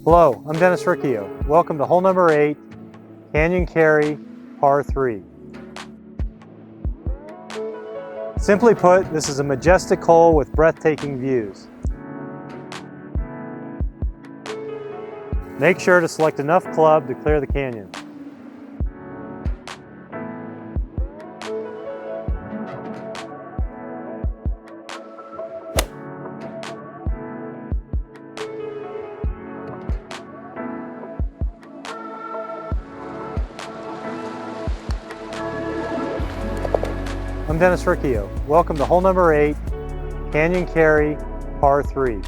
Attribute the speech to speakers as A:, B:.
A: Hello, I'm Dennis Riccio. Welcome to hole number 8, Canyon Carry, par 3. Simply put, this is a majestic hole with breathtaking views. Make sure to select enough club to clear the canyon. I'm Dennis Riccio. Welcome to hole number 8, Canyon Carry, par 3.